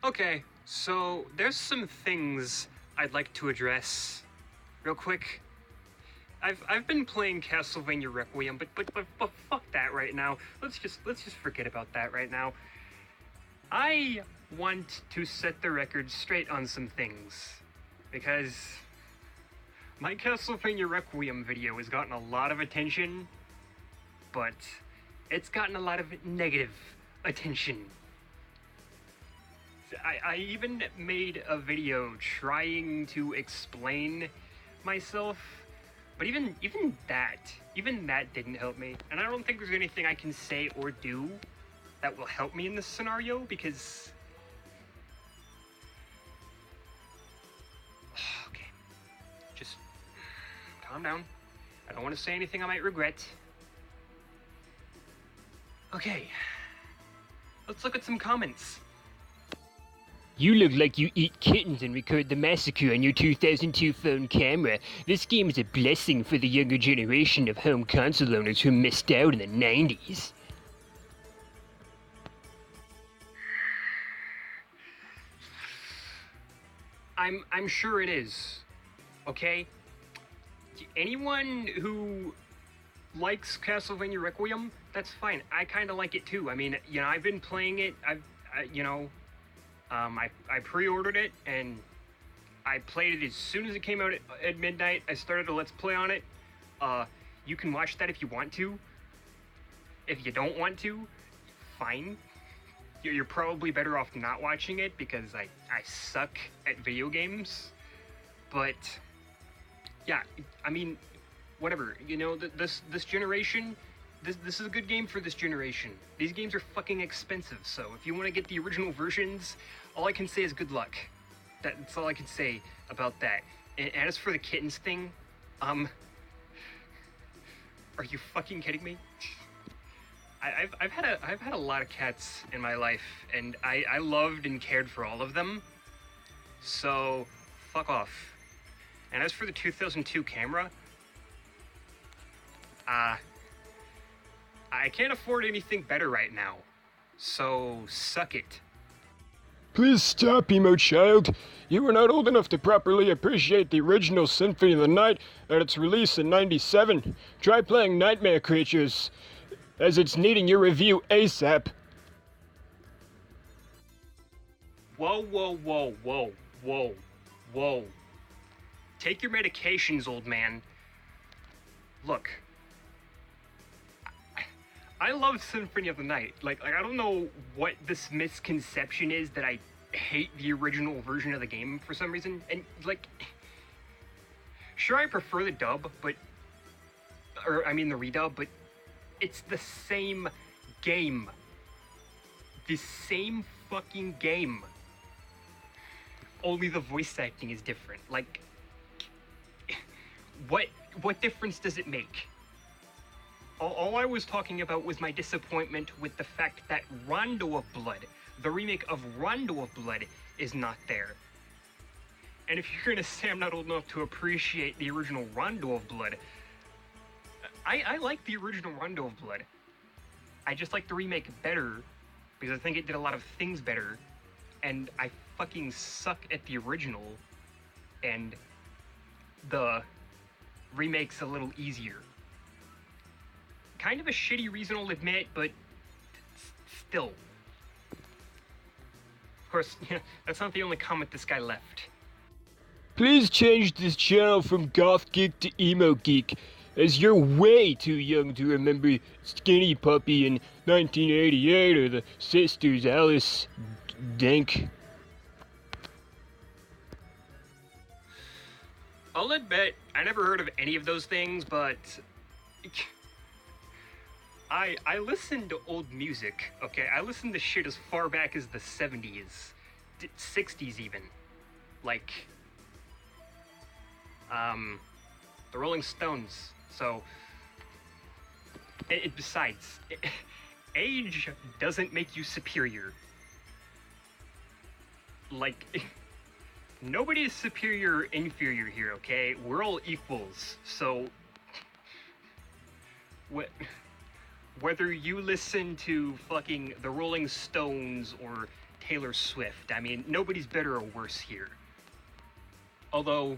Okay, so there's some things I'd like to address real quick. I've been playing Castlevania Requiem, but fuck that right now. Let's just forget about that right now. I want to set the record straight on some things, because my Castlevania Requiem video has gotten a lot of attention, but it's gotten a lot of negative attention. I even made a video trying to explain myself, but even that didn't help me. And I don't think there's anything I can say or do that will help me in this scenario, because okay, just calm down. I don't want to say anything I might regret. Okay, let's look at some comments. You look like you eat kittens and record the massacre on your 2002 phone camera. This game is a blessing for the younger generation of home console owners who missed out in the 90s. I'm sure it is. Okay? Anyone who likes Castlevania Requiem, that's fine. I kind of like it too. I mean, you know, I've been playing it. I pre-ordered it and I played it as soon as it came out at midnight. I started a Let's Play on it. You can watch that if you want to. If you don't want to, fine. You're probably better off not watching it because I suck at video games. But yeah, I mean, whatever. You know, this generation, this is a good game for this generation. These games are fucking expensive, so if you want to get the original versions, all I can say is good luck. That's all I can say about that. And as for the kittens thing, are you fucking kidding me? I've had a lot of cats in my life, and I loved and cared for all of them. So fuck off. And as for the 2002 camera, I can't afford anything better right now. So suck it. Please stop, emo child. You were not old enough to properly appreciate the original Symphony of the Night at its release in '97. Try playing Nightmare Creatures, as it's needing your review ASAP. Whoa, whoa, whoa, whoa, whoa, whoa. Take your medications, old man. Look, I love Symphony of the Night. Like I don't know what this misconception is that I hate the original version of the game for some reason. And like, sure, I prefer the dub, the redub, but it's the same game. The same fucking game. Only the voice acting is different. Like, what difference does it make? All I was talking about was my disappointment with the fact that Rondo of Blood, the remake of Rondo of Blood, is not there. And if you're gonna say I'm not old enough to appreciate the original Rondo of Blood, I like the original Rondo of Blood. I just like the remake better, because I think it did a lot of things better, and I fucking suck at the original, and the remake's a little easier. Kind of a shitty reason, I'll admit, but still. Of course, that's not the only comment this guy left. Please change this channel from Goth Geek to Emo Geek, as you're way too young to remember Skinny Puppy in 1988 or the Sisters Alice Dink. I'll admit, I never heard of any of those things, but I listen to old music, okay? I listen to shit as far back as the 70s, 60s even. Like, the Rolling Stones. So, besides, age doesn't make you superior. Like, nobody is superior or inferior here, okay? We're all equals, so whether you listen to fucking the Rolling Stones or Taylor Swift, I mean, nobody's better or worse here. Although,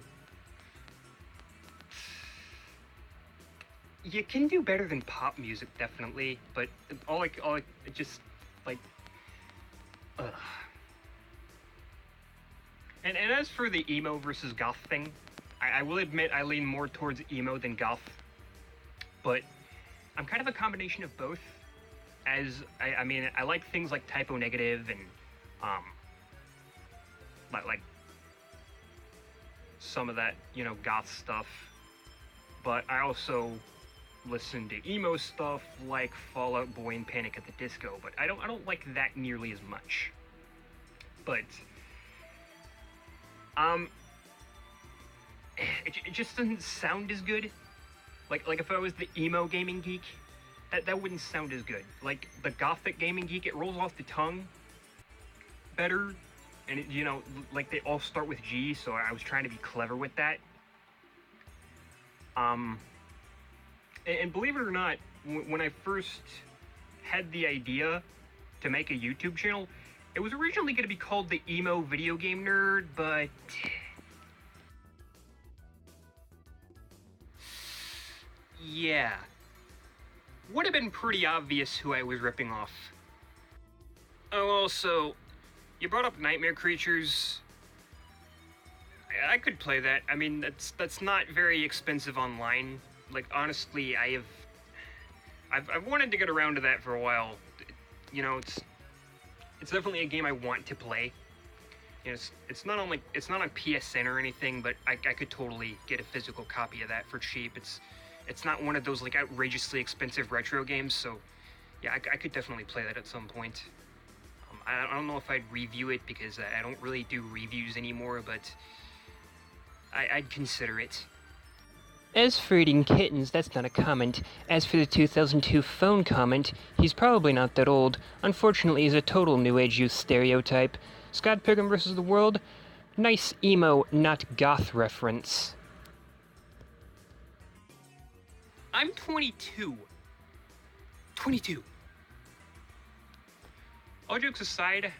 you can do better than pop music, definitely, but just, like, ugh. And as for the emo versus goth thing, I will admit I lean more towards emo than goth, but I'm kind of a combination of both, as, I mean, I like things like Typo Negative and, like, some of that, you know, goth stuff, but I also listen to emo stuff like Fall Out Boy and Panic at the Disco, but I don't like that nearly as much. But it just doesn't sound as good. Like if I was the emo gaming geek, that wouldn't sound as good. Like the gothic gaming geek, it rolls off the tongue better, and you know, like they all start with G, so I was trying to be clever with that. And believe it or not, when I first had the idea to make a YouTube channel, it was originally going to be called the Emo Video Game Nerd, but yeah, would have been pretty obvious who I was ripping off. Oh, also, you brought up Nightmare Creatures. I could play that. I mean, that's not very expensive online. Like, honestly, I've wanted to get around to that for a while. You know, it's definitely a game I want to play. You know, it's not on PSN or anything, but I could totally get a physical copy of that for cheap. It's not one of those like outrageously expensive retro games, so yeah, I could definitely play that at some point. I don't know if I'd review it because I don't really do reviews anymore, but I'd consider it. As for eating kittens, that's not a comment. As for the 2002 phone comment, he's probably not that old. Unfortunately, he's a total New Age youth stereotype. Scott Pilgrim vs. the World? Nice emo, not goth reference. I'm 22. 22. All jokes aside,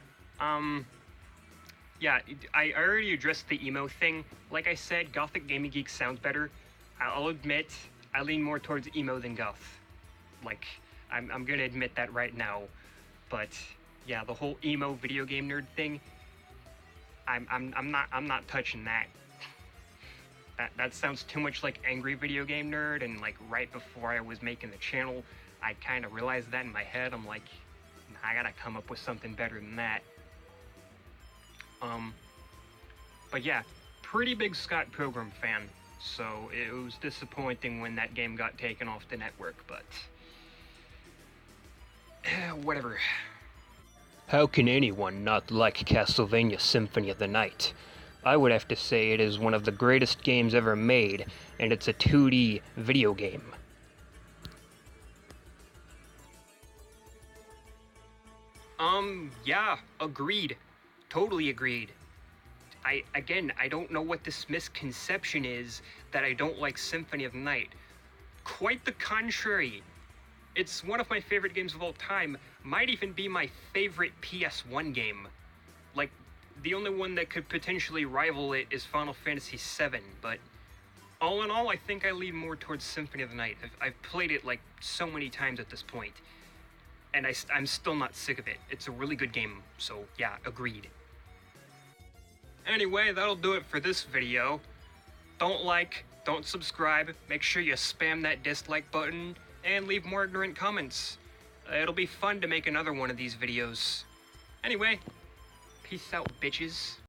yeah, I already addressed the emo thing. Like I said, Gothic Gaming Geek sounds better. I'll admit, I lean more towards emo than goth. Like, I'm gonna admit that right now. But yeah, the whole emo video game nerd thing, I'm not touching that. That sounds too much like angry video game nerd, and like right before I was making the channel, I kind of realized that in my head. I'm like, I gotta come up with something better than that. But yeah, pretty big Scott Pilgrim fan. So it was disappointing when that game got taken off the network, but whatever. How can anyone not like Castlevania Symphony of the Night? I would have to say it is one of the greatest games ever made, and it's a 2D video game. Yeah, agreed. Totally agreed. I don't know what this misconception is that I don't like Symphony of the Night. Quite the contrary. It's one of my favorite games of all time. Might even be my favorite PS1 game. Like, the only one that could potentially rival it is Final Fantasy VII, but all in all, I think I lean more towards Symphony of the Night. I've played it like so many times at this point, and I'm still not sick of it. It's a really good game, so yeah, agreed. Anyway, that'll do it for this video. Don't like, don't subscribe, make sure you spam that dislike button, and leave more ignorant comments. It'll be fun to make another one of these videos. Anyway, peace out, bitches.